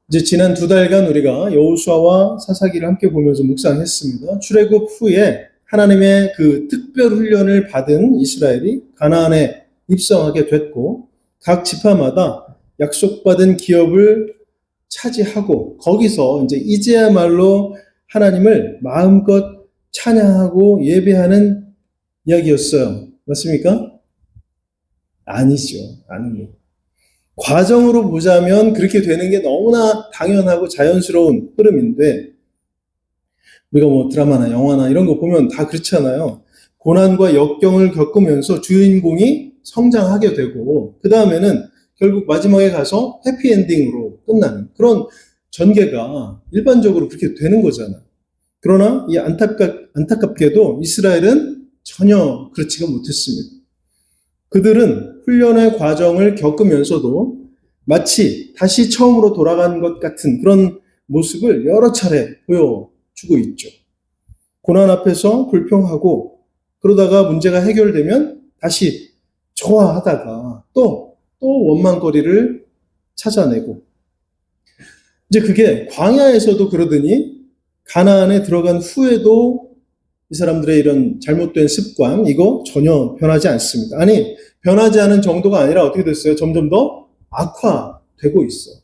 이제 지난 2달간 우리가 여호수아와 사사기를 함께 보면서 묵상했습니다. 출애굽 후에 하나님의 그 특별 훈련을 받은 이스라엘이 가나안에 입성하게 됐고, 각 지파마다 약속받은 기업을 차지하고, 거기서 이제야말로 하나님을 마음껏 찬양하고 예배하는 이야기였어요. 맞습니까? 아니죠. 아닙니다. 과정으로 보자면 그렇게 되는 게 너무나 당연하고 자연스러운 흐름인데, 우리가 뭐 드라마나 영화나 이런 거 보면 다 그렇잖아요. 고난과 역경을 겪으면서 주인공이 성장하게 되고, 그 다음에는 결국 마지막에 가서 해피엔딩으로 끝나는 그런 전개가 일반적으로 그렇게 되는 거잖아요. 그러나 이 안타깝게도 이스라엘은 전혀 그렇지가 못했습니다. 그들은 훈련의 과정을 겪으면서도 마치 다시 처음으로 돌아간 것 같은 그런 모습을 여러 차례 보여주고 있죠. 고난 앞에서 불평하고, 그러다가 문제가 해결되면 다시 좋아하다가 또 원망거리를 찾아내고, 이제 그게 광야에서도 그러더니 가나안에 들어간 후에도 이 사람들의 이런 잘못된 습관, 이거 전혀 변하지 않습니다. 아니, 변하지 않은 정도가 아니라 어떻게 됐어요? 점점 더 악화되고 있어요.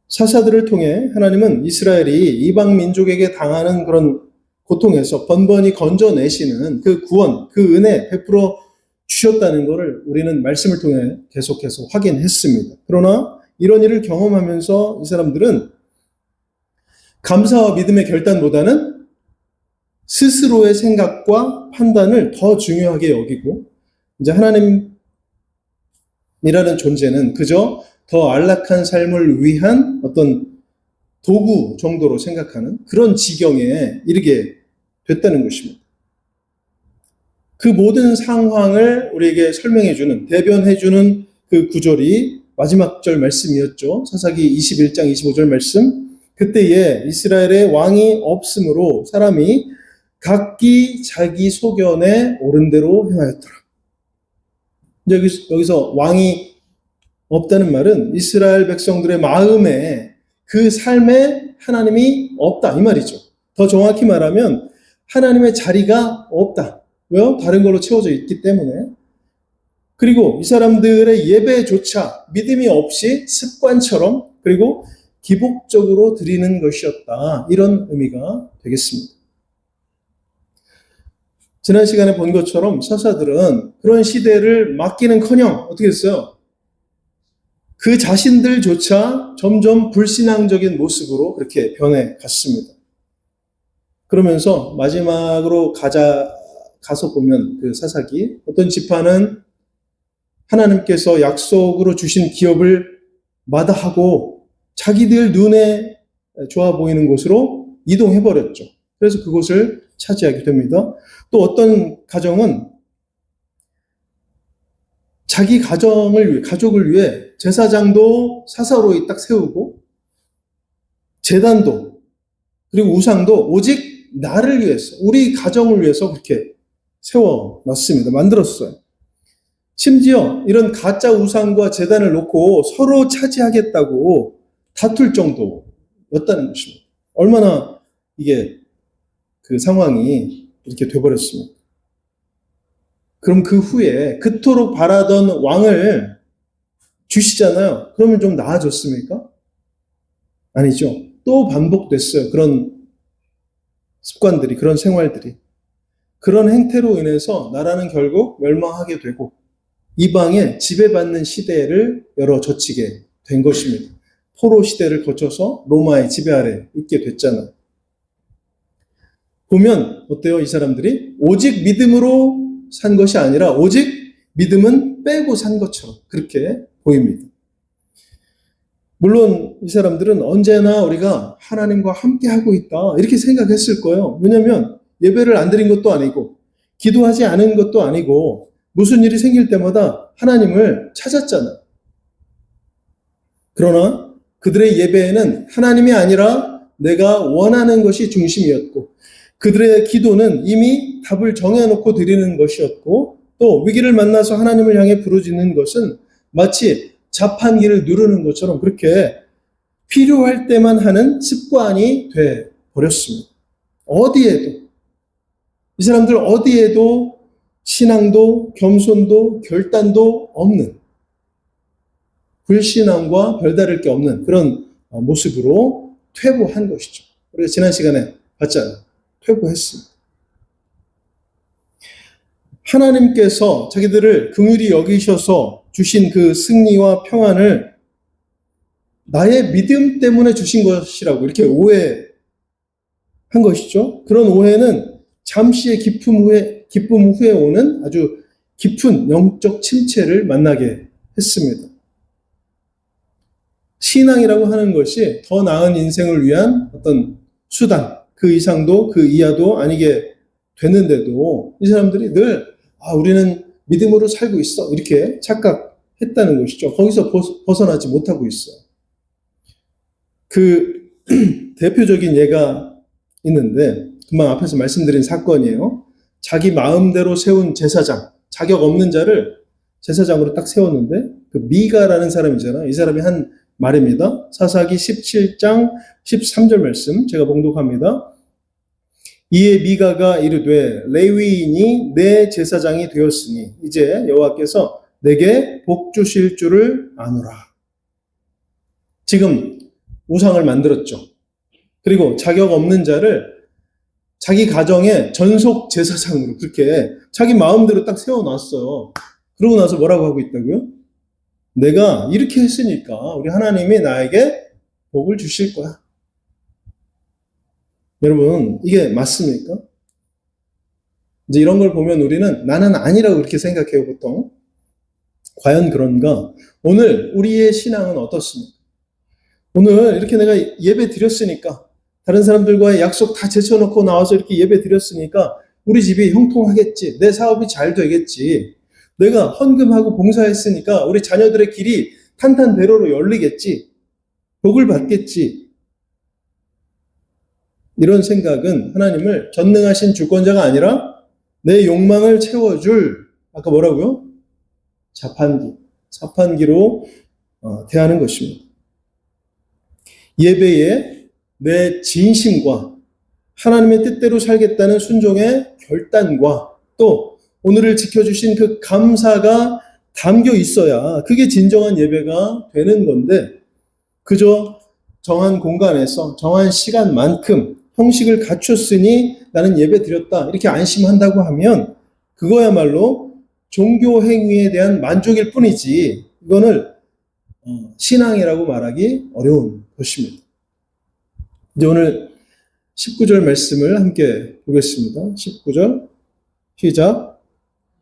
사사들을 통해 하나님은 이스라엘이 이방 민족에게 당하는 그런 고통에서 번번이 건져내시는 그 구원, 그 은혜 베풀어 주셨다는 것을 우리는 말씀을 통해 계속해서 확인했습니다. 그러나 이런 일을 경험하면서 이 사람들은 감사와 믿음의 결단보다는 스스로의 생각과 판단을 더 중요하게 여기고, 이제 하나님이라는 존재는 그저 더 안락한 삶을 위한 어떤 도구 정도로 생각하는 그런 지경에 이르게 됐다는 것입니다. 그 모든 상황을 우리에게 설명해주는, 대변해주는 그 구절이 마지막 절 말씀이었죠. 사사기 21장 25절 말씀. 그때에 이스라엘의 왕이 없으므로 사람이 각기 자기 소견에 옳은 대로 행하였더라. 여기서 왕이 없다는 말은 이스라엘 백성들의 마음에, 그 삶에 하나님이 없다 이 말이죠. 더 정확히 말하면 하나님의 자리가 없다. 왜요? 다른 걸로 채워져 있기 때문에. 그리고 이 사람들의 예배조차 믿음이 없이 습관처럼, 그리고 기복적으로 드리는 것이었다. 이런 의미가 되겠습니다. 지난 시간에 본 것처럼 사사들은 그런 시대를 막기는커녕 어떻게 했어요? 그 자신들조차 점점 불신앙적인 모습으로 그렇게 변해갔습니다. 그러면서 마지막으로 가서 보면 그 사사기, 어떤 지파는 하나님께서 약속으로 주신 기업을 마다하고 자기들 눈에 좋아 보이는 곳으로 이동해버렸죠. 그래서 그곳을 차지하게 됩니다. 또 어떤 가정은 자기 가족을 위해 제사장도 사사로이 딱 세우고, 제단도, 그리고 우상도 오직 나를 위해서, 우리 가정을 위해서 그렇게 세워놨습니다. 만들었어요. 심지어 이런 가짜 우상과 제단을 놓고 서로 차지하겠다고 다툴 정도였다는 것입니다. 얼마나 이게 그 상황이 이렇게 돼버렸습니다. 그럼 그 후에 그토록 바라던 왕을 주시잖아요. 그러면 좀 나아졌습니까? 아니죠. 또 반복됐어요. 그런 습관들이, 그런 생활들이. 그런 행태로 인해서 나라는 결국 멸망하게 되고 이방에 지배받는 시대를 열어젖히게 된 것입니다. 포로 시대를 거쳐서 로마의 지배 아래 있게 됐잖아요. 보면 어때요? 이 사람들이 오직 믿음으로 산 것이 아니라 오직 믿음은 빼고 산 것처럼 그렇게 보입니다. 물론 이 사람들은 언제나 우리가 하나님과 함께하고 있다 이렇게 생각했을 거예요. 왜냐하면 예배를 안 드린 것도 아니고 기도하지 않은 것도 아니고 무슨 일이 생길 때마다 하나님을 찾았잖아요. 그러나 그들의 예배에는 하나님이 아니라 내가 원하는 것이 중심이었고, 그들의 기도는 이미 답을 정해놓고 드리는 것이었고, 또 위기를 만나서 하나님을 향해 부르짖는 것은 마치 자판기를 누르는 것처럼 그렇게 필요할 때만 하는 습관이 돼 버렸습니다. 어디에도, 이 사람들 어디에도 신앙도 겸손도 결단도 없는, 불신앙과 별다를 게 없는 그런 모습으로 퇴보한 것이죠. 우리가 지난 시간에 봤잖아요. 퇴보했습니다. 하나님께서 자기들을 긍휼히 여기셔서 주신 그 승리와 평안을 나의 믿음 때문에 주신 것이라고 이렇게 오해한 것이죠. 그런 오해는 잠시의 기쁨 후에 오는 아주 깊은 영적 침체를 만나게 했습니다. 신앙이라고 하는 것이 더 나은 인생을 위한 어떤 수단, 그 이상도 그 이하도 아니게 되는데도 이 사람들이 늘 우리는 믿음으로 살고 있어 이렇게 착각했다는 것이죠. 거기서 벗어나지 못하고 있어요. 그 대표적인 예가 있는데 금방 앞에서 말씀드린 사건이에요. 자기 마음대로 세운 제사장, 자격 없는 자를 제사장으로 딱 세웠는데 그 미가라는 사람이잖아요. 이 사람이 한 말입니다. 사사기 17장 13절 말씀 제가 봉독합니다. 이에 미가가 이르되 레위인이 내 제사장이 되었으니 이제 여호와께서 내게 복 주실 줄을 아노라. 지금 우상을 만들었죠. 그리고 자격 없는 자를 자기 가정의 전속 제사장으로 그렇게 자기 마음대로 딱 세워놨어요. 그러고 나서 뭐라고 하고 있다고요? 내가 이렇게 했으니까 우리 하나님이 나에게 복을 주실 거야. 여러분, 이게 맞습니까? 이제 이런 걸 보면 우리는 나는 아니라고 그렇게 생각해요, 보통. 과연 그런가? 오늘 우리의 신앙은 어떻습니까? 오늘 이렇게 내가 예배 드렸으니까, 다른 사람들과의 약속 다 제쳐놓고 나와서 이렇게 예배 드렸으니까 우리 집이 형통하겠지. 내 사업이 잘 되겠지. 내가 헌금하고 봉사했으니까 우리 자녀들의 길이 탄탄대로로 열리겠지. 복을 받겠지. 이런 생각은 하나님을 전능하신 주권자가 아니라 내 욕망을 채워줄, 아까 뭐라고요? 자판기로 대하는 것입니다. 예배에 내 진심과 하나님의 뜻대로 살겠다는 순종의 결단과 또 오늘을 지켜주신 그 감사가 담겨 있어야 그게 진정한 예배가 되는 건데 그저 정한 공간에서 정한 시간만큼 형식을 갖췄으니 나는 예배 드렸다 이렇게 안심한다고 하면 그거야말로 종교 행위에 대한 만족일 뿐이지 이거는 신앙이라고 말하기 어려운 것입니다. 이제 오늘 19절 말씀을 함께 보겠습니다. 19절 시작.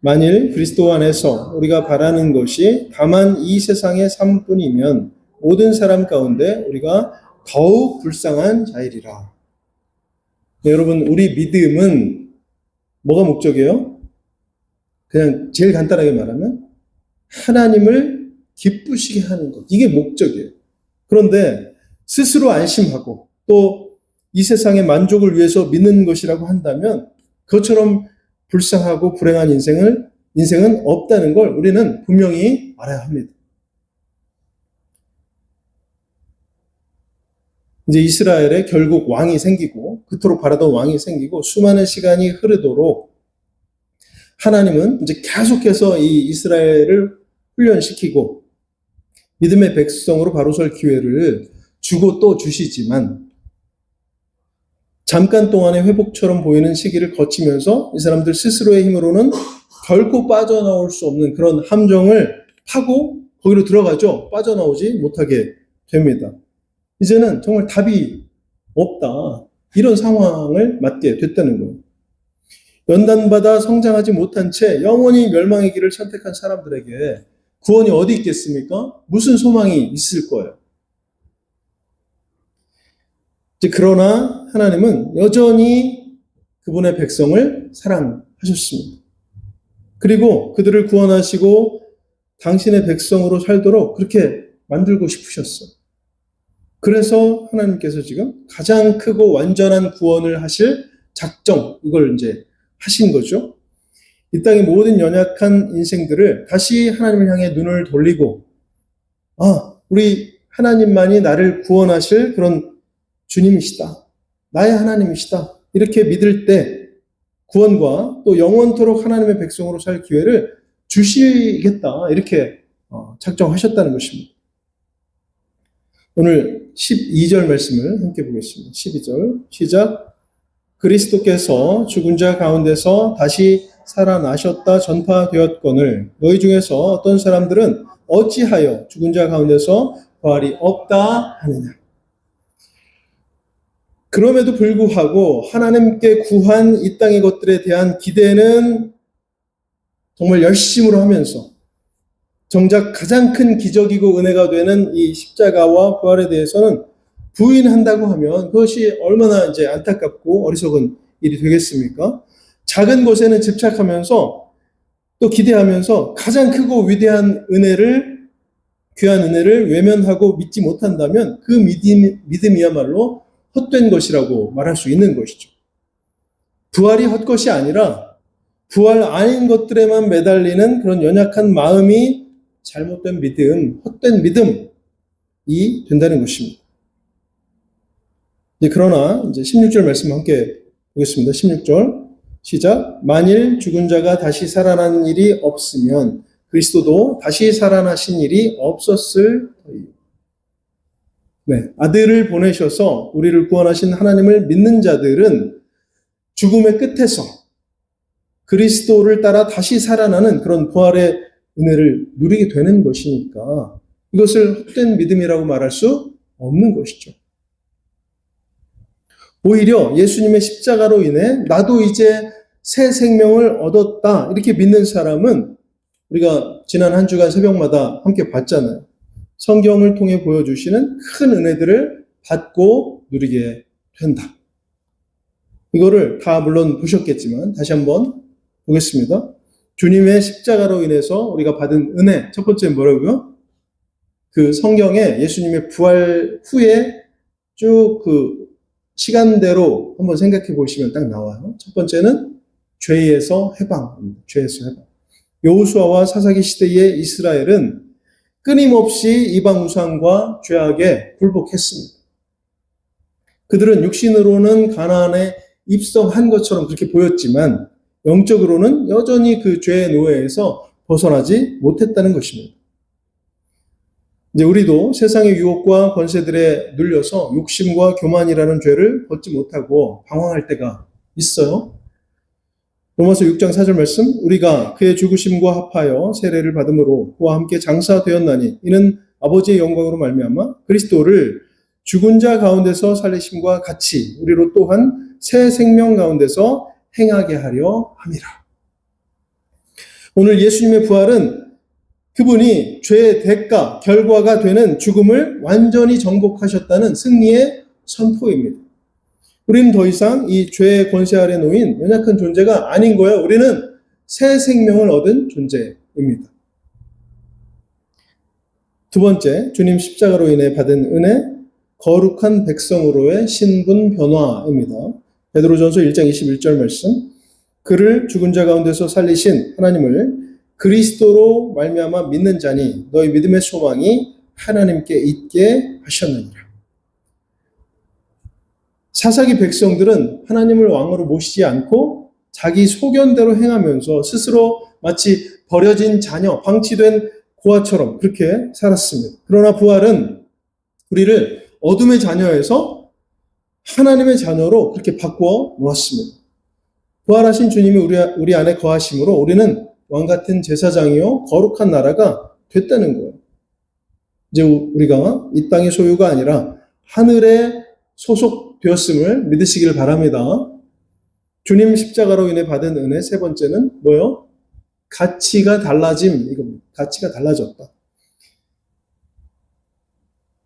만일 그리스도 안에서 우리가 바라는 것이 다만 이 세상의 삶뿐이면 모든 사람 가운데 우리가 더욱 불쌍한 자이리라. 네, 여러분 우리 믿음은 뭐가 목적이에요? 그냥 제일 간단하게 말하면 하나님을 기쁘시게 하는 것. 이게 목적이에요. 그런데 스스로 안심하고 또 이 세상의 만족을 위해서 믿는 것이라고 한다면 그것처럼 불쌍하고 불행한 인생은 없다는 걸 우리는 분명히 알아야 합니다. 이제 이스라엘에 결국 왕이 생기고 그토록 바라던 왕이 생기고 수많은 시간이 흐르도록 하나님은 이제 계속해서 이 이스라엘을 훈련시키고 믿음의 백성으로 바로 설 기회를 주고 또 주시지만 잠깐 동안의 회복처럼 보이는 시기를 거치면서 이 사람들 스스로의 힘으로는 결코 빠져나올 수 없는 그런 함정을 파고 거기로 들어가죠. 빠져나오지 못하게 됩니다. 이제는 정말 답이 없다. 이런 상황을 맞게 됐다는 거예요. 연단받아 성장하지 못한 채 영원히 멸망의 길을 선택한 사람들에게 구원이 어디 있겠습니까? 무슨 소망이 있을 거예요. 그러나 하나님은 여전히 그분의 백성을 사랑하셨습니다. 그리고 그들을 구원하시고 당신의 백성으로 살도록 그렇게 만들고 싶으셨어요. 그래서 하나님께서 지금 가장 크고 완전한 구원을 하실 작정, 이걸 이제 하신 거죠. 이 땅의 모든 연약한 인생들을 다시 하나님을 향해 눈을 돌리고 우리 하나님만이 나를 구원하실 그런 주님이시다. 나의 하나님이시다. 이렇게 믿을 때 구원과 또 영원토록 하나님의 백성으로 살 기회를 주시겠다. 이렇게 작정하셨다는 것입니다. 오늘 12절 말씀을 함께 보겠습니다. 12절 시작. 그리스도께서 죽은 자 가운데서 다시 살아나셨다 전파되었거늘 너희 중에서 어떤 사람들은 어찌하여 죽은 자 가운데서 부활이 없다 하느냐. 그럼에도 불구하고 하나님께 구한 이 땅의 것들에 대한 기대는 정말 열심으로 하면서 정작 가장 큰 기적이고 은혜가 되는 이 십자가와 부활에 대해서는 부인한다고 하면 그것이 얼마나 이제 안타깝고 어리석은 일이 되겠습니까? 작은 것에는 집착하면서 또 기대하면서 가장 크고 위대한 은혜를, 귀한 은혜를 외면하고 믿지 못한다면 그 믿음이야말로 헛된 것이라고 말할 수 있는 것이죠. 부활이 헛것이 아니라 부활 아닌 것들에만 매달리는 그런 연약한 마음이 잘못된 믿음, 헛된 믿음이 된다는 것입니다. 그러나 이제 16절 말씀 함께 보겠습니다. 16절 시작. 만일 죽은 자가 다시 살아나는 일이 없으면 그리스도도 다시 살아나신 일이 없었을 터이요. 아들을 보내셔서 우리를 구원하신 하나님을 믿는 자들은 죽음의 끝에서 그리스도를 따라 다시 살아나는 그런 부활의 은혜를 누리게 되는 것이니까 이것을 헛된 믿음이라고 말할 수 없는 것이죠. 오히려 예수님의 십자가로 인해 나도 이제 새 생명을 얻었다 이렇게 믿는 사람은 우리가 지난 한 주간 새벽마다 함께 봤잖아요. 성경을 통해 보여주시는 큰 은혜들을 받고 누리게 된다. 이거를 다 물론 보셨겠지만 다시 한번 보겠습니다. 주님의 십자가로 인해서 우리가 받은 은혜, 첫 번째 뭐라고요? 그 성경에 예수님의 부활 후에 쭉 그 시간대로 한번 생각해 보시면 딱 나와요. 첫 번째는 죄에서 해방입니다. 죄에서 해방. 여호수아와 사사기 시대의 이스라엘은 끊임없이 이방 우상과 죄악에 굴복했습니다. 그들은 육신으로는 가나안에 입성한 것처럼 그렇게 보였지만 영적으로는 여전히 그 죄의 노예에서 벗어나지 못했다는 것입니다. 이제 우리도 세상의 유혹과 권세들에 눌려서 욕심과 교만이라는 죄를 벗지 못하고 방황할 때가 있어요. 로마서 6장 4절 말씀, 우리가 그의 죽으심과 합하여 세례를 받음으로 그와 함께 장사되었나니 이는 아버지의 영광으로 말미암아 그리스도를 죽은 자 가운데서 살리심과 같이 우리로 또한 새 생명 가운데서 행하게 하려 함이라. 오늘 예수님의 부활은 그분이 죄의 대가, 결과가 되는 죽음을 완전히 정복하셨다는 승리의 선포입니다. 우리는 더 이상 이 죄의 권세 아래 놓인 연약한 존재가 아닌 거예요. 우리는 새 생명을 얻은 존재입니다. 두 번째, 주님 십자가로 인해 받은 은혜, 거룩한 백성으로의 신분 변화입니다. 베드로전서 1장 21절 말씀, 그를 죽은 자 가운데서 살리신 하나님을 그리스도로 말미암아 믿는 자니 너희 믿음의 소망이 하나님께 있게 하셨느니라. 사사기 백성들은 하나님을 왕으로 모시지 않고 자기 소견대로 행하면서 스스로 마치 버려진 자녀, 방치된 고아처럼 그렇게 살았습니다. 그러나 부활은 우리를 어둠의 자녀에서 하나님의 자녀로 그렇게 바꾸어 놓았습니다. 부활하신 주님이 우리 안에 거하심으로 우리는 왕같은 제사장이요 거룩한 나라가 됐다는 거예요. 이제 우리가 이 땅의 소유가 아니라 하늘에 소속되었음을 믿으시길 바랍니다. 주님 십자가로 인해 받은 은혜 세 번째는 뭐요? 가치가 달라짐, 이겁니다. 가치가 달라졌다.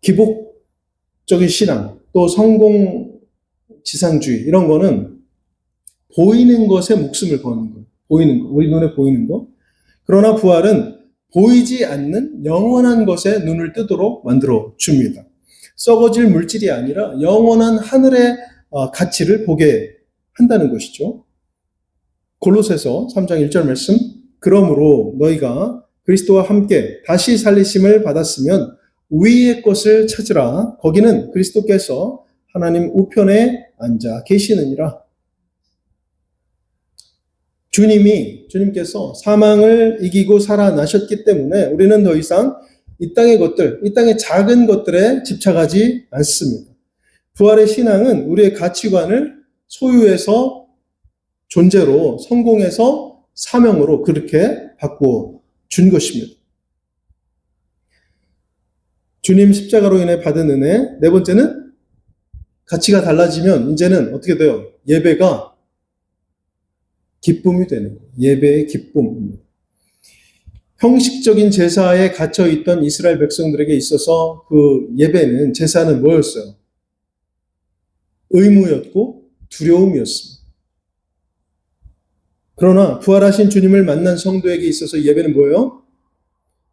기복적인 신앙, 또 성공지상주의 이런 거는 보이는 것에 목숨을 거는 거예요. 보이는 거, 우리 눈에 보이는 거. 그러나 부활은 보이지 않는 영원한 것에 눈을 뜨도록 만들어 줍니다. 썩어질 물질이 아니라 영원한 하늘의 가치를 보게 한다는 것이죠. 골로새서 3장 1절 말씀, 그러므로 너희가 그리스도와 함께 다시 살리심을 받았으면 위의 것을 찾으라. 거기는 그리스도께서 하나님 우편에 앉아 계시느니라. 주님께서 사망을 이기고 살아나셨기 때문에 우리는 더 이상 이 땅의 것들, 이 땅의 작은 것들에 집착하지 않습니다. 부활의 신앙은 우리의 가치관을 소유에서 존재로, 성공에서 사명으로 그렇게 바꾸어 준 것입니다. 주님 십자가로 인해 받은 은혜. 네 번째는 가치가 달라지면 이제는 어떻게 돼요? 예배가 기쁨이 되는 거예요. 예배의 기쁨입니다. 형식적인 제사에 갇혀 있던 이스라엘 백성들에게 있어서 그 예배는, 제사는 뭐였어요? 의무였고 두려움이었습니다. 그러나 부활하신 주님을 만난 성도에게 있어서 예배는 뭐예요?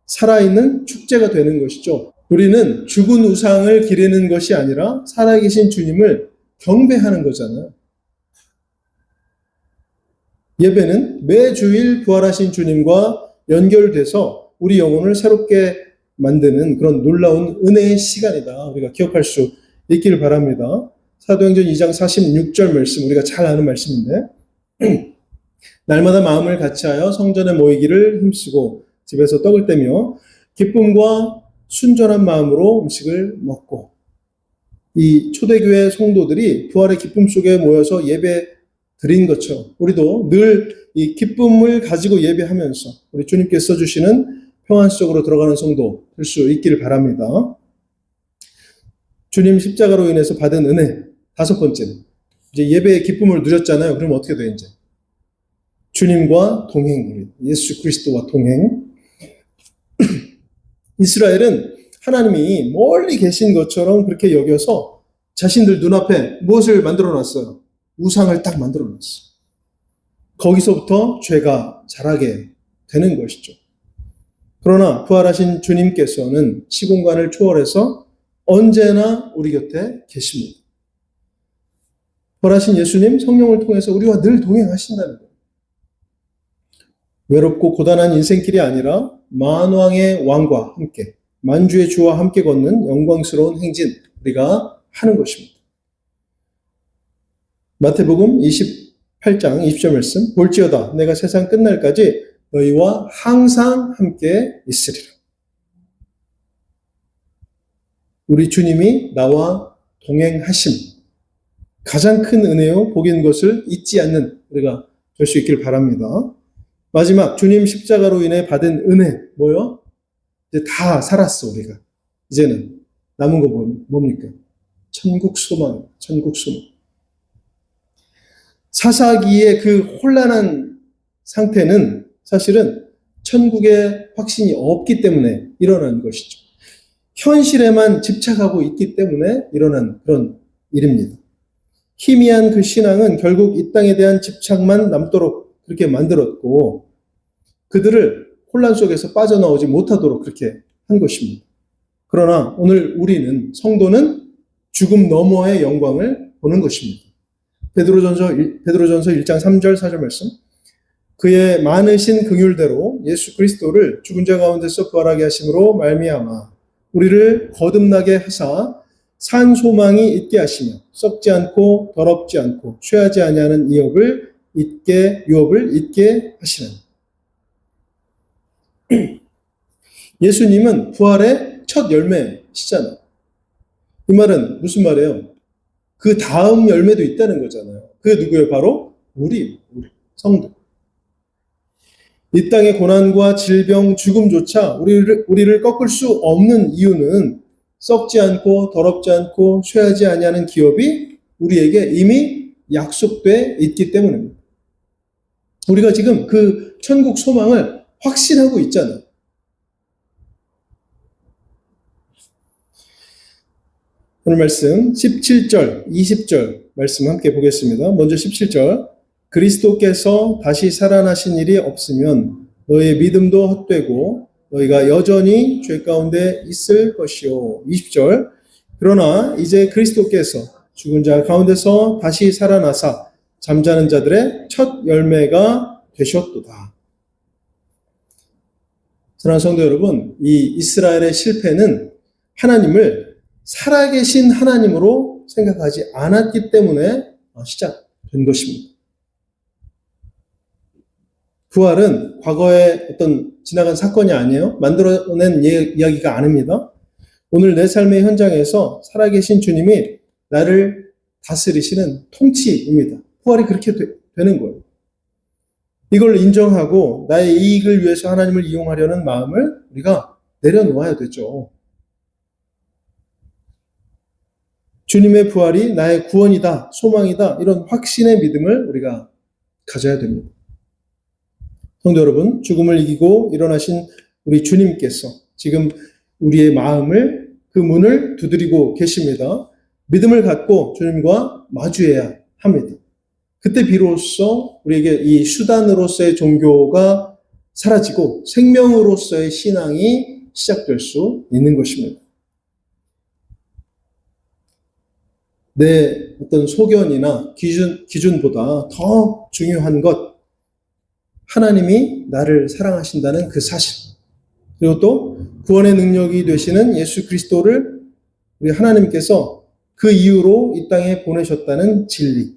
살아있는 축제가 되는 것이죠. 우리는 죽은 우상을 기리는 것이 아니라 살아계신 주님을 경배하는 거잖아요. 예배는 매주일 부활하신 주님과 연결돼서 우리 영혼을 새롭게 만드는 그런 놀라운 은혜의 시간이다. 우리가 기억할 수 있기를 바랍니다. 사도행전 2장 46절 말씀, 우리가 잘 아는 말씀인데 날마다 마음을 같이하여 성전에 모이기를 힘쓰고 집에서 떡을 떼며 기쁨과 순전한 마음으로 음식을 먹고. 이 초대교회 성도들이 부활의 기쁨 속에 모여서 예배 드린 것처럼 우리도 늘 이 기쁨을 가지고 예배하면서 우리 주님께서 주시는 평안 속으로 들어가는 성도 될 수 있기를 바랍니다. 주님 십자가로 인해서 받은 은혜. 다섯 번째는 이제 예배의 기쁨을 누렸잖아요. 그럼 어떻게 돼 이제? 주님과 동행, 예수 그리스도와 동행. 이스라엘은 하나님이 멀리 계신 것처럼 그렇게 여겨서 자신들 눈앞에 무엇을 만들어 놨어요? 우상을 딱 만들어 놨어요. 거기서부터 죄가 자라게 되는 것이죠. 그러나 부활하신 주님께서는 시공간을 초월해서 언제나 우리 곁에 계십니다. 부활하신 예수님, 성령을 통해서 우리와 늘 동행하신다는 거예요. 외롭고 고단한 인생길이 아니라 만왕의 왕과 함께, 만주의 주와 함께 걷는 영광스러운 행진 우리가 하는 것입니다. 마태복음 28장 20절 말씀, 볼지어다 내가 세상 끝날까지 너희와 항상 함께 있으리라. 우리 주님이 나와 동행하심, 가장 큰 은혜요 복인 것을 잊지 않는 우리가 될 수 있길 바랍니다. 마지막, 주님 십자가로 인해 받은 은혜, 뭐요? 이제 다 살았어, 우리가. 이제는 남은 거 뭡니까? 천국 소망, 천국 소망. 사사기의 그 혼란한 상태는 사실은 천국의 확신이 없기 때문에 일어난 것이죠. 현실에만 집착하고 있기 때문에 일어난 그런 일입니다. 희미한 그 신앙은 결국 이 땅에 대한 집착만 남도록 그렇게 만들었고 그들을 혼란 속에서 빠져나오지 못하도록 그렇게 한 것입니다. 그러나 오늘 우리는, 성도는 죽음 너머의 영광을 보는 것입니다. 베드로전서 1장 3절 4절 말씀, 그의 많으신 긍휼대로 예수 그리스도를 죽은 자 가운데서 부활하게 하심으로 말미암아 우리를 거듭나게 하사 산 소망이 있게 하시며 썩지 않고 더럽지 않고 쇠하지 아니하는 유업을 잊게 하시는. 예수님은 부활의 첫 열매시잖아요. 이 말은 무슨 말이에요? 그 다음 열매도 있다는 거잖아요. 그게 누구예요? 바로 우리 성도. 이 땅의 고난과 질병, 죽음조차 우리를 꺾을 수 없는 이유는 썩지 않고 더럽지 않고 쇠하지 아니하는 기업이 우리에게 이미 약속돼 있기 때문입니다. 우리가 지금 그 천국 소망을 확신하고 있잖아요. 오늘 말씀 17절, 20절 말씀 함께 보겠습니다. 먼저 17절. 그리스도께서 다시 살아나신 일이 없으면 너의 믿음도 헛되고 너희가 여전히 죄 가운데 있을 것이요. 20절. 그러나 이제 그리스도께서 죽은 자 가운데서 다시 살아나사 잠자는 자들의 첫 열매가 되셨도다. 사랑하는 성도 여러분, 이 이스라엘의 실패는 하나님을 살아계신 하나님으로 생각하지 않았기 때문에 시작된 것입니다. 부활은 과거의 어떤 지나간 사건이 아니에요. 만들어낸 이야기가 아닙니다. 오늘 내 삶의 현장에서 살아계신 주님이 나를 다스리시는 통치입니다. 부활이 그렇게 되는 거예요. 이걸 인정하고 나의 이익을 위해서 하나님을 이용하려는 마음을 우리가 내려놓아야 되죠. 주님의 부활이 나의 구원이다, 소망이다, 이런 확신의 믿음을 우리가 가져야 됩니다. 성도 여러분, 죽음을 이기고 일어나신 우리 주님께서 지금 우리의 마음을, 그 문을 두드리고 계십니다. 믿음을 갖고 주님과 마주해야 합니다. 그때 비로소 우리에게 이 수단으로서의 종교가 사라지고 생명으로서의 신앙이 시작될 수 있는 것입니다. 내 어떤 소견이나 기준보다 더 중요한 것, 하나님이 나를 사랑하신다는 그 사실, 그리고 또 구원의 능력이 되시는 예수 그리스도를 우리 하나님께서 그 이유로 이 땅에 보내셨다는 진리,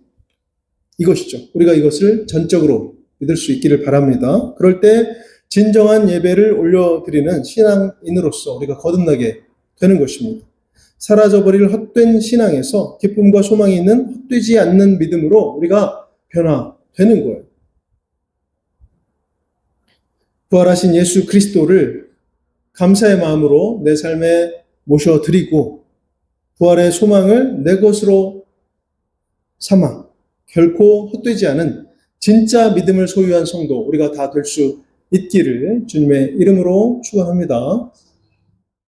이것이죠. 우리가 이것을 전적으로 믿을 수 있기를 바랍니다. 그럴 때 진정한 예배를 올려드리는 신앙인으로서 우리가 거듭나게 되는 것입니다. 사라져버릴 헛된 신앙에서 기쁨과 소망이 있는 헛되지 않는 믿음으로 우리가 변화되는 거예요. 부활하신 예수 그리스도를 감사의 마음으로 내 삶에 모셔드리고 부활의 소망을 내 것으로 삼아 결코 헛되지 않은 진짜 믿음을 소유한 성도 우리가 다 될 수 있기를 주님의 이름으로 축원합니다.